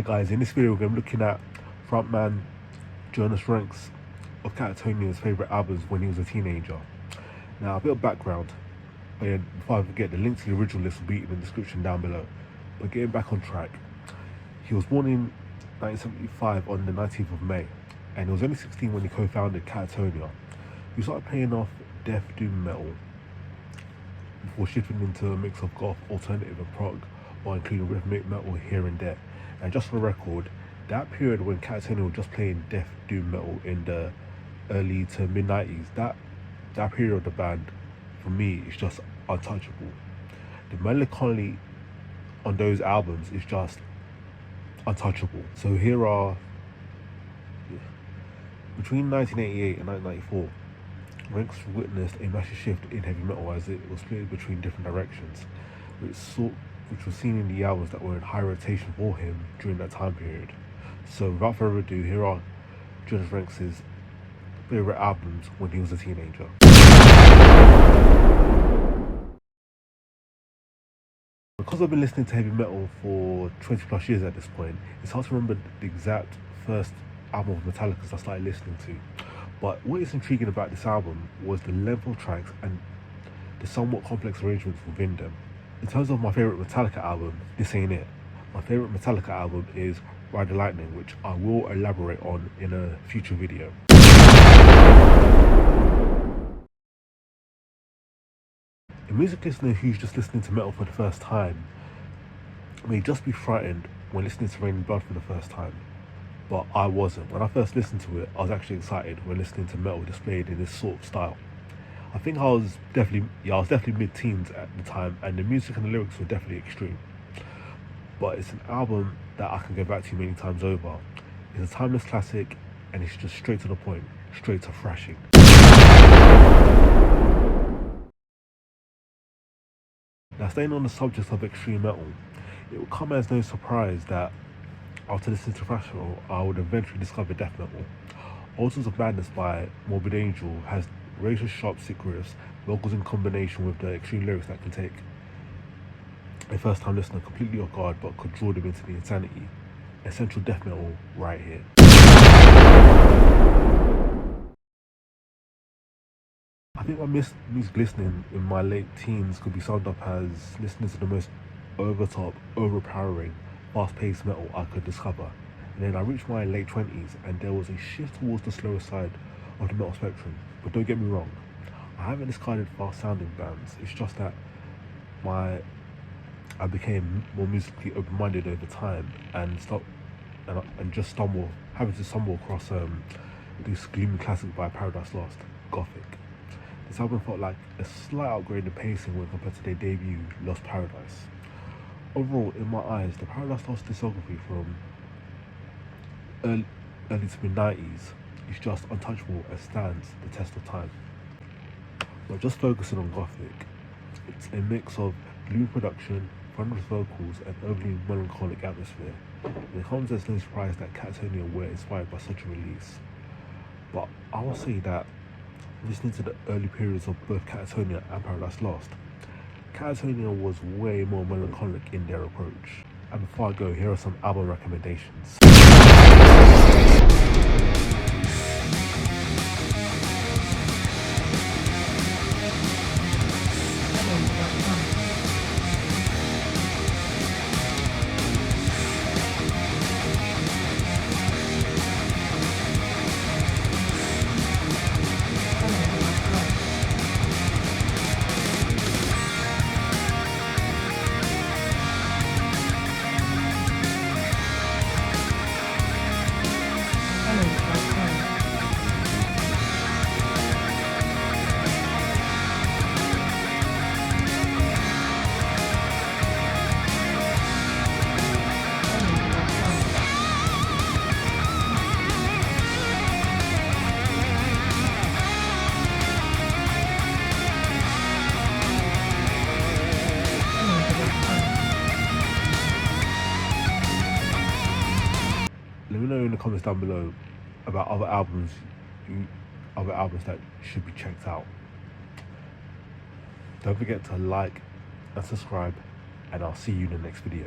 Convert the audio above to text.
Guys, in this video we're going to be looking at frontman Jonas of KATATONIA'S favourite albums when he was a teenager. Now, a bit of background, and before I forget, the link to the original list will be in the description down below. But getting back on track, he was born in 1975 on the 19th of May, and he was only 16 when he co-founded KATATONIA. He started playing off death doom metal before shifting into a mix of goth, alternative and prog, while including rhythmic metal here and there. And just for the record, that period when KATATONIA was just playing death doom metal in the early to mid 90s, that period of the band, for me, is just untouchable. The melancholy on those albums is just untouchable. So here are, between 1988 and 1994, Ranks witnessed a massive shift in heavy metal as it was split between different directions, which was seen in the albums that were in high rotation for him during that time period. So without further ado, here are Jonas Ranks' favourite albums when he was a teenager. Because I've been listening to heavy metal for 20 plus years at this point, it's hard to remember the exact first album of Metallica I started listening to. But what is intriguing about this album was the length of tracks and the somewhat complex arrangements within them. In terms of my favourite Metallica album, this ain't it. My favourite Metallica album is Ride the Lightning, which I will elaborate on in a future video. A music listener who's just listening to metal for the first time may just be frightened when listening to Raining Blood for the first time. But I wasn't. When I first listened to it, I was actually excited when listening to metal displayed in this sort of style. I think I was definitely mid-teens at the time, and the music and the lyrics were definitely extreme. But it's an album that I can go back to many times over. It's a timeless classic, and it's just straight to the point, straight to thrashing. Now, staying on the subject of extreme metal, it will come as no surprise that after listening to thrash metal, I would eventually discover death metal. Altars of Madness by Morbid Angel has razor sharp sick riffs, vocals in combination with the extreme lyrics that can take a first time listener completely off guard but could draw them into the insanity. Essential death metal right here. I think my music listening in my late teens could be summed up as listening to the most over-top, overpowering, fast-paced metal I could discover. And then I reached my late 20s and there was a shift towards the slower side of the metal spectrum. But don't get me wrong, I haven't discarded fast-sounding bands. It's just that I became more musically open-minded over time and having to stumble across this gloomy classic by Paradise Lost, Gothic. This album felt like a slight upgrade in pacing when compared to their debut, Lost Paradise. Overall, in my eyes, the Paradise Lost discography from early to mid-90s is just untouchable and stands the test of time. But just focusing on Gothic, it's a mix of gloomy production, thunderous vocals and overly melancholic atmosphere. And it comes as no surprise that KATATONIA were inspired by such a release. But I will say that listening to the early periods of both KATATONIA and Paradise Lost, KATATONIA was way more melancholic in their approach. And before I go, here are some album recommendations. Let me know in the comments down below about other albums that should be checked out. Don't forget to like and subscribe, and I'll see you in the next video.